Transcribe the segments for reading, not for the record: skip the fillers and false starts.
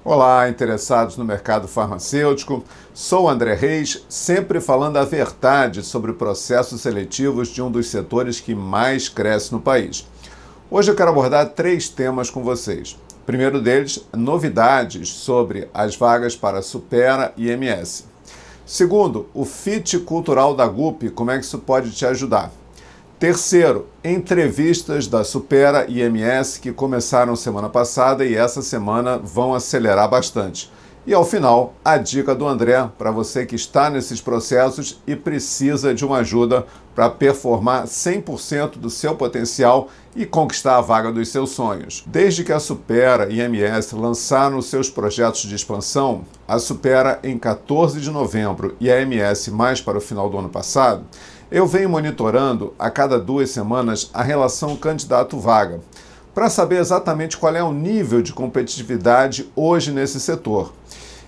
Olá, interessados no mercado farmacêutico. Sou André Reis, sempre falando a verdade sobre processos seletivos de um dos setores que mais cresce no país. Hoje eu quero abordar 3 temas com vocês. O primeiro deles, novidades sobre as vagas para Supera e MS. Segundo, o fit cultural da GUP, como é que isso pode te ajudar. Terceiro, entrevistas da Supera e MS que começaram semana passada e essa semana vão acelerar bastante. E ao final, a dica do André para você que está nesses processos e precisa de uma ajuda para performar 100% do seu potencial e conquistar a vaga dos seus sonhos. Desde que a Supera e MS lançaram seus projetos de expansão, a Supera em 14 de novembro e a MS mais para o final do ano passado, eu venho monitorando a cada 2 semanas a relação candidato-vaga, para saber exatamente qual é o nível de competitividade hoje nesse setor.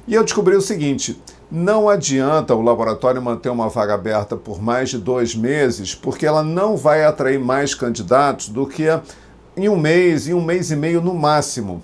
E eu descobri o seguinte: não adianta o laboratório manter uma vaga aberta por mais de 2 meses, porque ela não vai atrair mais candidatos do que em um mês e meio no máximo.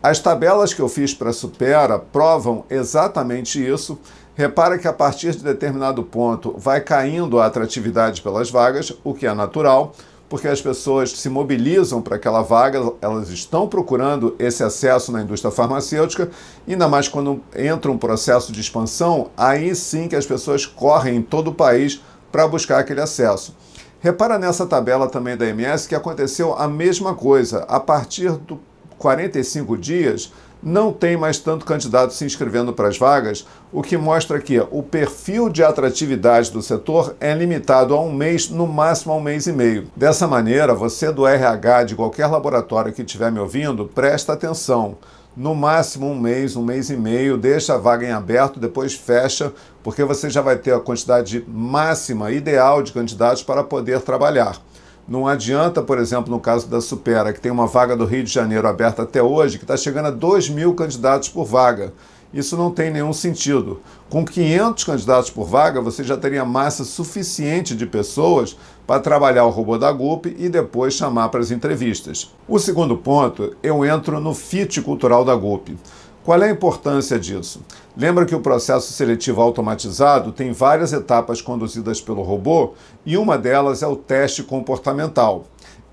As tabelas que eu fiz para a Supera provam exatamente isso. Repara que a partir de determinado ponto vai caindo a atratividade pelas vagas, o que é natural, porque as pessoas se mobilizam para aquela vaga, elas estão procurando esse acesso na indústria farmacêutica, ainda mais quando entra um processo de expansão, aí sim que as pessoas correm em todo o país para buscar aquele acesso. Repara nessa tabela também da MS que aconteceu a mesma coisa. A partir do 45 dias, não tem mais tanto candidato se inscrevendo para as vagas, o que mostra que o perfil de atratividade do setor é limitado a 1 mês, no máximo a 1 mês e meio. Dessa maneira, você do RH de qualquer laboratório que estiver me ouvindo, presta atenção. No máximo 1 mês e meio, deixa a vaga em aberto, depois fecha, porque você já vai ter a quantidade máxima, ideal de candidatos para poder trabalhar. Não adianta, por exemplo, no caso da Supera, que tem uma vaga do Rio de Janeiro aberta até hoje, que está chegando a 2.000 candidatos por vaga. Isso não tem nenhum sentido. Com 500 candidatos por vaga, você já teria massa suficiente de pessoas para trabalhar o robô da GUP e depois chamar para as entrevistas. O segundo ponto, eu entro no fit cultural da GUP. Qual é a importância disso? Lembra que o processo seletivo automatizado tem várias etapas conduzidas pelo robô e uma delas é o teste comportamental.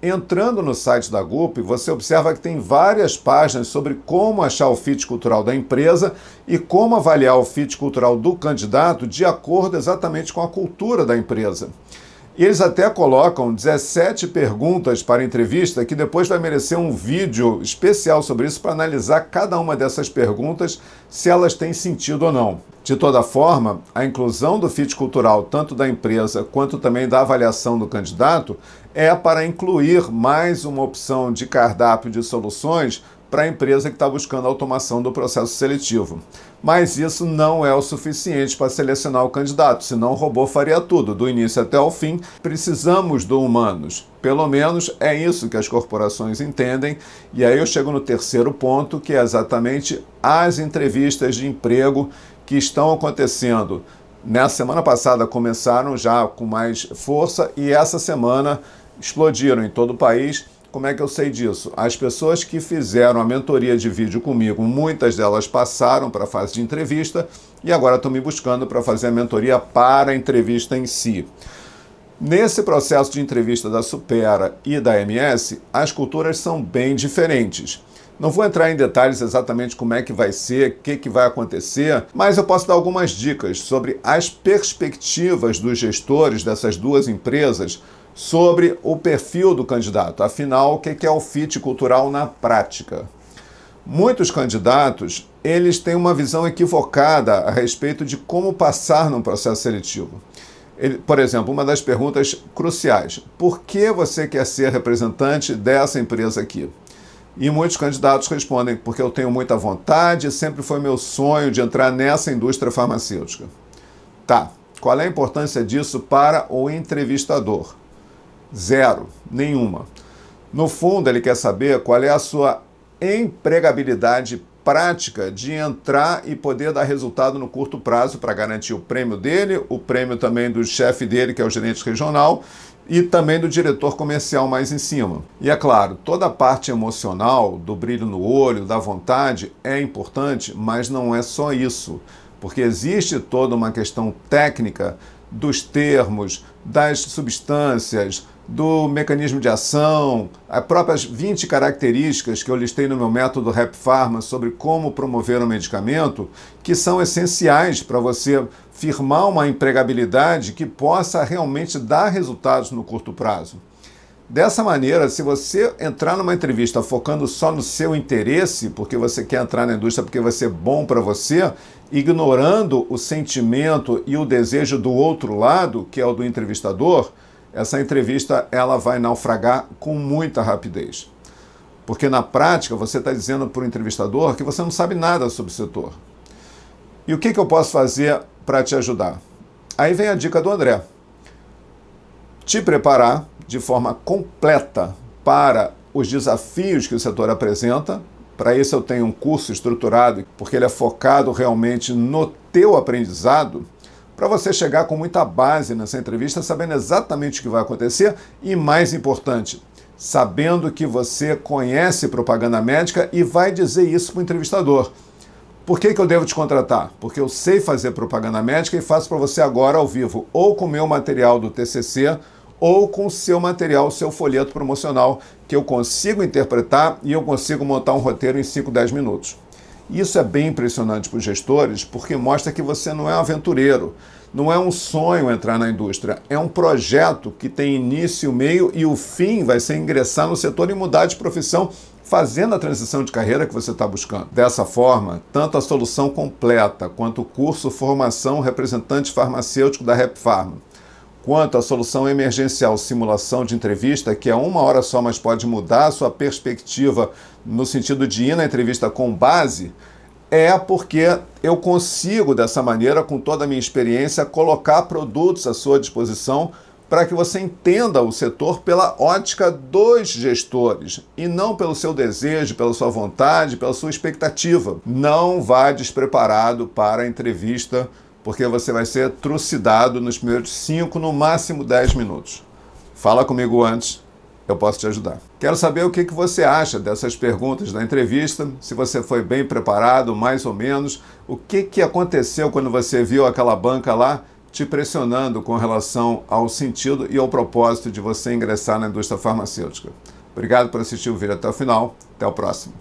Entrando no site da GUP, você observa que tem várias páginas sobre como achar o fit cultural da empresa e como avaliar o fit cultural do candidato de acordo exatamente com a cultura da empresa. E eles até colocam 17 perguntas para entrevista, que depois vai merecer um vídeo especial sobre isso para analisar cada uma dessas perguntas, se elas têm sentido ou não. De toda forma, a inclusão do fit cultural, tanto da empresa quanto também da avaliação do candidato, é para incluir mais uma opção de cardápio de soluções para a empresa que está buscando a automação do processo seletivo. Mas isso não é o suficiente para selecionar o candidato, senão o robô faria tudo, do início até o fim. Precisamos do humanos. Pelo menos é isso que as corporações entendem. E aí eu chego no terceiro ponto, que é exatamente as entrevistas de emprego que estão acontecendo. Nessa semana passada começaram já com mais força e essa semana explodiram em todo o país. Como é que eu sei disso? As pessoas que fizeram a mentoria de vídeo comigo, muitas delas passaram para a fase de entrevista e agora estão me buscando para fazer a mentoria para a entrevista em si. Nesse processo de entrevista da Supera e da MS, as culturas são bem diferentes. Não vou entrar em detalhes exatamente como é que vai ser, o que vai acontecer, mas eu posso dar algumas dicas sobre as perspectivas dos gestores dessas duas empresas sobre o perfil do candidato. Afinal, o que é o fit cultural na prática? Muitos candidatos, eles têm uma visão equivocada a respeito de como passar num processo seletivo. Por exemplo, uma das perguntas cruciais: por que você quer ser representante dessa empresa aqui? E muitos candidatos respondem: porque eu tenho muita vontade, sempre foi meu sonho de entrar nessa indústria farmacêutica. Tá, qual é a importância disso para o entrevistador? Zero, nenhuma. No fundo, ele quer saber qual é a sua empregabilidade prática de entrar e poder dar resultado no curto prazo para garantir o prêmio dele, o prêmio também do chefe dele, que é o gerente regional, e também do diretor comercial mais em cima. E é claro, toda a parte emocional, do brilho no olho, da vontade, é importante, mas não é só isso, porque existe toda uma questão técnica dos termos, das substâncias, do mecanismo de ação, as próprias 20 características que eu listei no meu método Rap Pharma sobre como promover um medicamento, que são essenciais para você firmar uma empregabilidade que possa realmente dar resultados no curto prazo. Dessa maneira, se você entrar numa entrevista focando só no seu interesse, porque você quer entrar na indústria porque vai ser bom para você, ignorando o sentimento e o desejo do outro lado, que é o do entrevistador, essa entrevista ela vai naufragar com muita rapidez. Porque na prática você está dizendo para o entrevistador que você não sabe nada sobre o setor. E o que eu posso fazer para te ajudar? Aí vem a dica do André. Te preparar de forma completa para os desafios que o setor apresenta. Para isso eu tenho um curso estruturado, porque ele é focado realmente no teu aprendizado, para você chegar com muita base nessa entrevista, sabendo exatamente o que vai acontecer e, mais importante, sabendo que você conhece propaganda médica e vai dizer isso para o entrevistador. Por que eu devo te contratar? Porque eu sei fazer propaganda médica e faço para você agora ao vivo, ou com o meu material do TCC, ou com o seu material, o seu folheto promocional, que eu consigo interpretar e eu consigo montar um roteiro em 5, 10 minutos. Isso é bem impressionante para os gestores, porque mostra que você não é um aventureiro, não é um sonho entrar na indústria, é um projeto que tem início, meio e o fim vai ser ingressar no setor e mudar de profissão, fazendo a transição de carreira que você está buscando. Dessa forma, tanto a solução completa quanto o curso Formação Representante Farmacêutico da Rap Pharma, quanto a solução emergencial simulação de entrevista, que é 1 hora só, mas pode mudar a sua perspectiva no sentido de ir na entrevista com base, é porque eu consigo, dessa maneira, com toda a minha experiência, colocar produtos à sua disposição para que você entenda o setor pela ótica dos gestores e não pelo seu desejo, pela sua vontade, pela sua expectativa. Não vá despreparado para a entrevista, porque você vai ser trucidado nos primeiros 5, no máximo 10 minutos. Fala comigo antes, eu posso te ajudar. Quero saber o que você acha dessas perguntas da entrevista, se você foi bem preparado, mais ou menos, o que aconteceu quando você viu aquela banca lá te pressionando com relação ao sentido e ao propósito de você ingressar na indústria farmacêutica. Obrigado por assistir o vídeo até o final. Até o próximo.